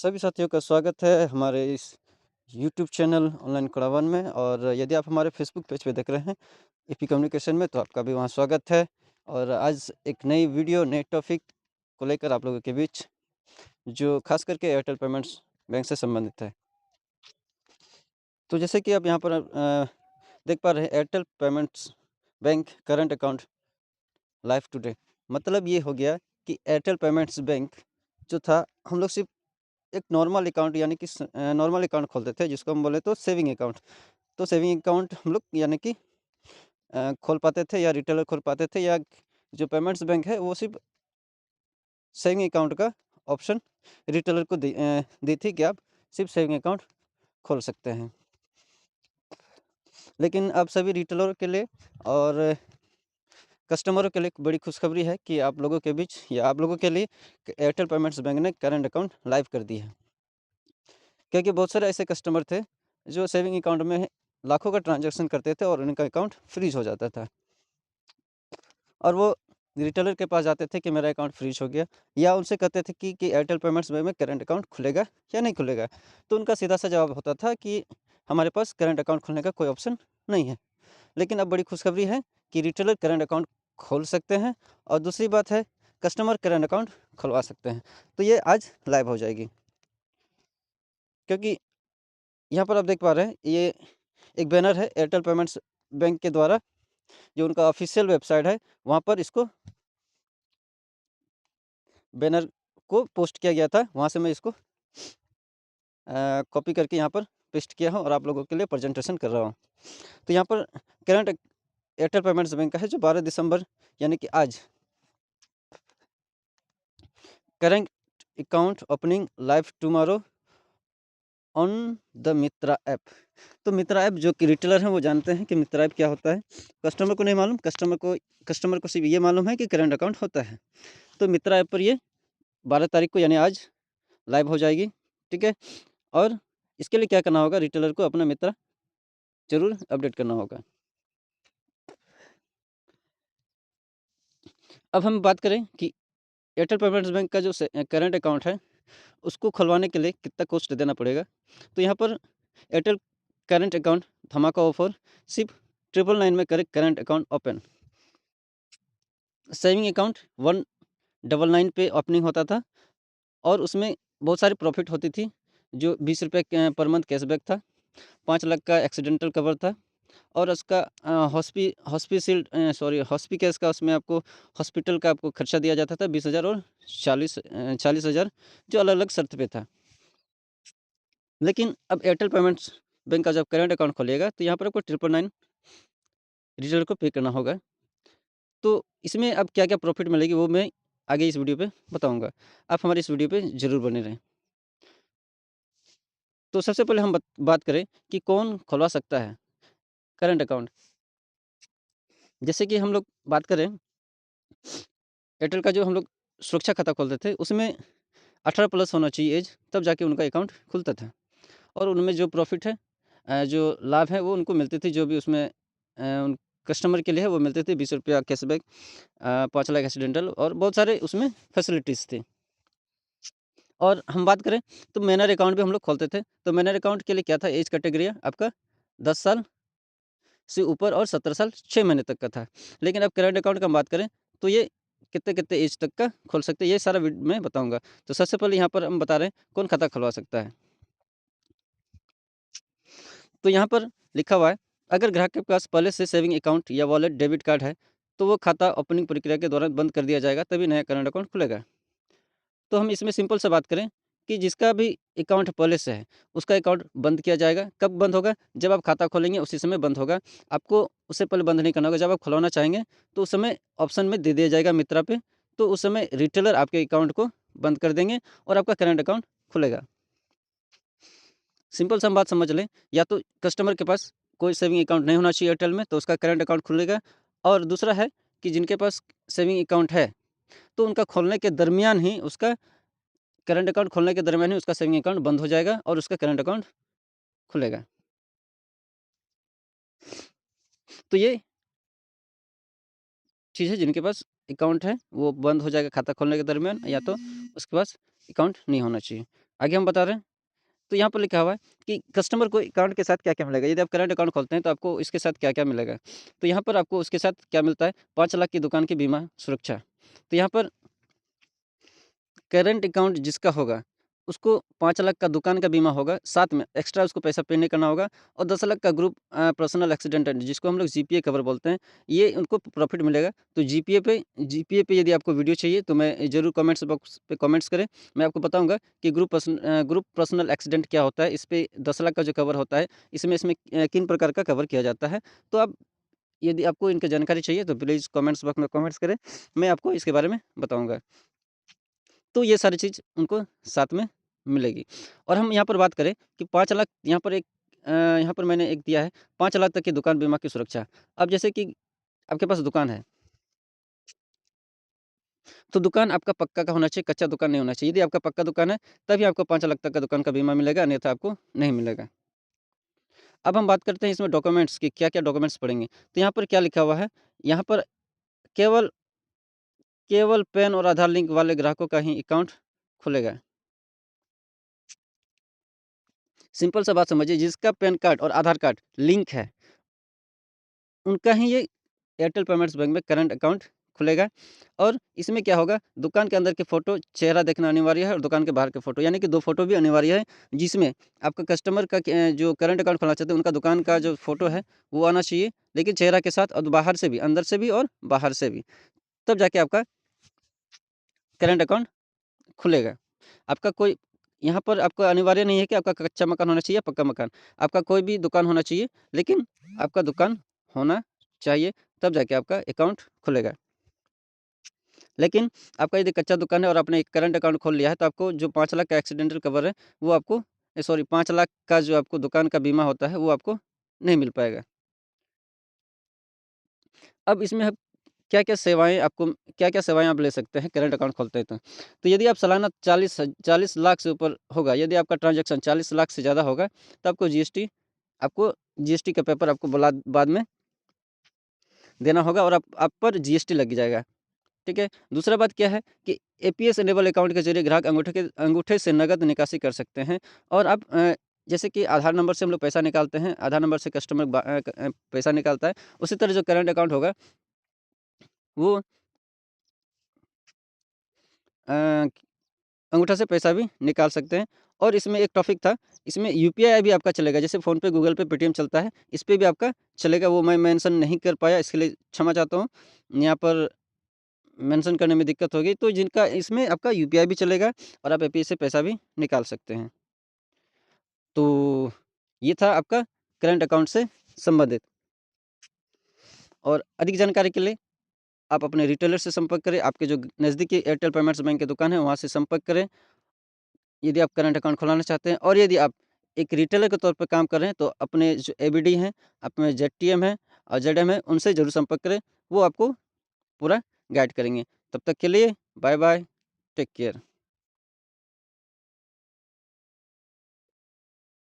सभी साथियों का स्वागत है हमारे इस यूट्यूब चैनल ऑनलाइन कड़ावन में। और यदि आप हमारे फेसबुक पेज पे देख रहे हैं एपी कम्युनिकेशन में, तो आपका भी वहाँ स्वागत है। और आज एक नई वीडियो नए टॉपिक को लेकर आप लोगों के बीच, जो खास करके एयरटेल पेमेंट्स बैंक से संबंधित है। तो जैसे कि आप यहाँ पर देख पा रहे हैं, Airtel payments bank current account live today. मतलब ये हो गया कि एयरटेल पेमेंट्स बैंक जो था, हम लोग सिर्फ एक नॉर्मल अकाउंट यानी कि नॉर्मल अकाउंट खोलते थे, जिसको हम बोले तो सेविंग अकाउंट। तो सेविंग अकाउंट हम लोग यानी कि खोल पाते थे, या रिटेलर खोल पाते थे, या जो पेमेंट्स बैंक है वो सिर्फ सेविंग अकाउंट का ऑप्शन रिटेलर को दी थी कि आप सिर्फ सेविंग अकाउंट खोल सकते हैं। लेकिन अब सभी रिटेलरों के लिए और कस्टमरों के लिए एक बड़ी खुशखबरी है कि आप लोगों के बीच या आप लोगों के लिए एयरटेल पेमेंट्स बैंक ने करंट अकाउंट लाइव कर दी है। क्योंकि बहुत सारे ऐसे कस्टमर थे जो सेविंग अकाउंट में लाखों का ट्रांजैक्शन करते थे और उनका अकाउंट फ्रीज हो जाता था, और वो रिटेलर के पास जाते थे कि मेरा अकाउंट फ्रीज हो गया, या उनसे कहते थे कि एयरटेल पेमेंट्स बैंक में करंट अकाउंट खुलेगा या नहीं खुलेगा। तो उनका सीधा सा जवाब होता था कि हमारे पास करंट अकाउंट खोलने का कोई ऑप्शन नहीं है। लेकिन अब बड़ी खुशखबरी है कि रिटेलर करंट अकाउंट खोल सकते हैं, और दूसरी बात है, कस्टमर करंट अकाउंट खुलवा सकते हैं। तो ये आज लाइव हो जाएगी। क्योंकि यहाँ पर आप देख पा रहे हैं, ये एक बैनर है एयरटेल पेमेंट्स बैंक के द्वारा, जो उनका ऑफिशियल वेबसाइट है, वहाँ पर इसको बैनर को पोस्ट किया गया था। वहाँ से मैं इसको कॉपी करके यहाँ पर पेस्ट किया हूँ और आप लोगों के लिए प्रेजेंटेशन कर रहा हूँ। तो यहाँ पर करंट एयरटेल पेमेंट्स बैंक का है, जो 12 दिसंबर यानी कि आज, current account opening live tomorrow on the Mitra app. तो मित्रा ऐप, जो कि रिटेलर हैं वो जानते हैं कि मित्रा ऐप क्या होता है। कस्टमर को नहीं मालूम, कस्टमर को सिर्फ ये मालूम है कि करंट अकाउंट होता है। तो मित्रा ऐप पर ये 12 तारीख को यानी आज लाइव हो जाएगी, ठीक है। और इसके लिए क्या करना होगा, रिटेलर को अपना मित्रा जरूर अपडेट करना होगा। अब हम बात करें कि एयरटेल पेमेंट्स बैंक का जो करंट अकाउंट है, उसको खुलवाने के लिए कितना कॉस्ट देना पड़ेगा। तो यहाँ पर एयरटेल करंट अकाउंट धमाका ऑफर, सिर्फ 999 में करें current account open. Saving account 199 पे ओपनिंग होता था, और उसमें बहुत सारी प्रॉफिट होती थी, जो 20 रुपये पर मंथ कैशबैक था, 5 लाख का एक्सीडेंटल कवर था, और उसका हॉस्पिकेस का, उसमें आपको हॉस्पिटल का आपको खर्चा दिया जाता था 20,000 और 40,000, जो अलग अलग शर्त पे था। लेकिन अब एयरटेल पेमेंट्स बैंक का जब करंट अकाउंट खोलिएगा, तो यहाँ पर आपको 999 रिटेलर को पे करना होगा। तो इसमें अब क्या क्या प्रॉफिट मिलेगी, वो मैं आगे इस वीडियो पे बताऊंगा। आप हमारी इस वीडियो पे ज़रूर बने रहें। तो सबसे पहले हम बात करें कि कौन खुलवा सकता है करंट अकाउंट। जैसे कि हम लोग बात करें, एयरटेल का जो हम लोग सुरक्षा खाता खोलते थे, उसमें 18 प्लस होना चाहिए एज, तब जाके उनका अकाउंट खुलता था। और उनमें जो प्रॉफिट है, जो लाभ है, वो उनको मिलती थी, जो भी उसमें उन कस्टमर के लिए है वो मिलते थे। 20 रुपया कैशबैक, 5 लाख एक्सीडेंटल, और बहुत सारे उसमें फैसिलिटीज़ थी। और हम बात करें तो मैनर अकाउंट भी हम लोग खोलते थे। तो मैनर अकाउंट के लिए क्या था, एज कैटेगरी आपका 10 साल से ऊपर और 17 साल 6 महीने तक का था। लेकिन अब करंट अकाउंट का हम बात करें, तो ये कितने कितने एज तक का खोल सकते हैं, ये सारा मैं बताऊंगा। तो सबसे पहले यहाँ पर हम बता रहे हैं कौन खाता खुलवा सकता है। तो यहाँ पर लिखा हुआ है, अगर ग्राहक के पास पहले से सेविंग अकाउंट या वॉलेट डेबिट कार्ड है, तो वो खाता ओपनिंग प्रक्रिया के दौरान बंद कर दिया जाएगा, तभी नया करंट अकाउंट खुलेगा। तो हम इसमें सिंपल सा बात करें कि जिसका भी अकाउंट पहले से है, उसका अकाउंट बंद किया जाएगा। कब बंद होगा, जब आप खाता खोलेंगे उसी समय बंद होगा। आपको उससे पहले बंद नहीं करना होगा। जब आप खुलवाना चाहेंगे, तो उस समय ऑप्शन में दे दिया जाएगा मित्रा पे, तो उस समय रिटेलर आपके अकाउंट को बंद कर देंगे और आपका करंट अकाउंट खुलेगा। सिंपल सा हम बात समझ लें, या तो कस्टमर के पास कोई सेविंग अकाउंट नहीं होना चाहिए एयरटेल में, तो उसका करंट अकाउंट खुलेगा। और दूसरा है कि जिनके पास सेविंग अकाउंट है, तो उनका खोलने के दरमियान ही उसका करंट अकाउंट खोलने के दरमियान ही उसका सेविंग अकाउंट बंद हो जाएगा और उसका करंट अकाउंट खुलेगा। तो ये चीज़ है, जिनके पास अकाउंट है वो बंद हो जाएगा खाता खोलने के दरमियान, या तो उसके पास अकाउंट नहीं होना चाहिए। आगे हम बता रहे हैं, तो यहाँ पर लिखा हुआ है कि कस्टमर को अकाउंट के साथ क्या-क्या मिलेगा। यदि आप करंट अकाउंट खोलते हैं तो आपको इसके साथ क्या-क्या मिलेगा। तो यहाँ पर आपको उसके साथ क्या मिलता है, 5 लाख की दुकान की बीमा सुरक्षा। तो यहाँ पर करंट अकाउंट जिसका होगा, उसको 5 लाख का दुकान का बीमा होगा, साथ में एक्स्ट्रा उसको पैसा पे नहीं करना होगा और 10 लाख का ग्रुप पर्सनल एक्सीडेंट एंड जिसको हम लोग जीपीए कवर बोलते हैं, ये उनको प्रॉफ़िट मिलेगा। तो जीपीए पे यदि आपको वीडियो चाहिए तो मैं ज़रूर कमेंट्स बॉक्स पे कमेंट्स करें। मैं आपको बताऊँगा कि ग्रुप पर्सनल एक्सीडेंट क्या होता है, इस पे 10 लाख का जो कवर होता है, इसमें किन प्रकार का कवर किया जाता है। तो आप यदि आपको इनकी जानकारी चाहिए तो प्लीज़ कमेंट्स बॉक्स में कमेंट्स करें, मैं आपको इसके बारे में बताऊँगा। तो ये सारी चीज़ उनको साथ में मिलेगी। और हम यहाँ पर बात करें कि 5 लाख यहाँ पर मैंने एक दिया है 5 लाख तक की दुकान बीमा की सुरक्षा। अब जैसे कि आपके पास दुकान है, तो दुकान आपका पक्का का होना चाहिए, कच्चा दुकान नहीं होना चाहिए। यदि आपका पक्का दुकान है, तभी आपको 5 लाख तक का दुकान का बीमा मिलेगा, अन्यथा आपको नहीं मिलेगा। अब हम बात करते हैं इसमें डॉक्यूमेंट्स की, क्या-क्या डॉक्यूमेंट्स पड़ेंगे। तो यहाँ पर क्या लिखा हुआ है, यहाँ पर केवल केवल पैन और आधार लिंक वाले ग्राहकों का ही अकाउंट खुलेगा। सिंपल सा बात समझिए, जिसका पैन कार्ड और आधार कार्ड लिंक है, उनका ही ये एयरटेल पेमेंट्स बैंक में करंट अकाउंट खुलेगा। और इसमें क्या होगा, दुकान के अंदर की फ़ोटो, चेहरा देखना अनिवार्य है और दुकान के बाहर की फ़ोटो, यानी कि 2 फ़ोटो भी अनिवार्य है, जिसमें आपका कस्टमर का जो करंट अकाउंट खोलना चाहते हैं, उनका दुकान का जो फ़ोटो है, वो आना चाहिए, लेकिन चेहरा के साथ और बाहर से भी, अंदर से भी और बाहर से भी। तब जाके आपका करंट अकाउंट खुलेगा। आपका कोई यहाँ पर आपका अनिवार्य नहीं है कि आपका कच्चा मकान होना चाहिए या पक्का मकान। आपका कोई भी दुकान होना चाहिए, लेकिन आपका दुकान होना चाहिए, तब जाके आपका अकाउंट खुलेगा। लेकिन आपका यदि कच्चा दुकान है और आपने एक करंट अकाउंट खोल लिया है, तो आपको जो 5 लाख का एक्सीडेंटल कवर है, वो आपको 5 लाख का जो आपको दुकान का बीमा होता है, वो आपको नहीं मिल पाएगा। अब इसमें अब क्या-क्या सेवाएँ आप ले सकते हैं करंट अकाउंट खोलते हैं तो। तो यदि आप सालाना 40 लाख से ऊपर होगा, यदि आपका ट्रांज़ैक्शन 40 लाख से ज़्यादा होगा, तो आपको जीएसटी का पेपर आपको बाद में देना होगा और आप पर जीएसटी लग जाएगा, ठीक है? दूसरा बात क्या है कि एपीएस इनेबल अकाउंट के ज़रिए ग्राहक अंगूठे से नकद निकासी कर सकते हैं और आप जैसे कि आधार नंबर से हम लोग पैसा निकालते हैं, आधार नंबर से कस्टमर पैसा निकालता है, उसी तरह जो करंट अकाउंट होगा, वो अ अंगूठा से पैसा भी निकाल सकते हैं। और इसमें एक टॉपिक था, इसमें यूपीआई भी आपका चलेगा, जैसे फ़ोनपे, गूगल पे, पेटीएम चलता है, इस पे भी आपका चलेगा, वो मैं मेंशन नहीं कर पाया, इसके लिए क्षमा चाहता हूँ। यहाँ पर मेंशन करने में दिक्कत होगी, तो जिनका इसमें आपका यूपीआई भी चलेगा और आप एपीआई से पैसा भी निकाल सकते हैं। तो ये था आपका करंट अकाउंट से संबंधित। और अधिक जानकारी के लिए आप अपने रिटेलर से संपर्क करें, आपके जो नज़दीकी एयरटेल पेमेंट्स बैंक की दुकान है, वहाँ से संपर्क करें। यदि आप करंट अकाउंट खुलाना चाहते हैं और यदि आप एक रिटेलर के तौर पे काम कर रहे हैं, तो अपने जो एबीडी हैं, अपने जेडटीएम है और जेडएम है, उनसे ज़रूर संपर्क करें, वो आपको पूरा गाइड करेंगे। तब तक के लिए बाय-बाय, टेक केयर।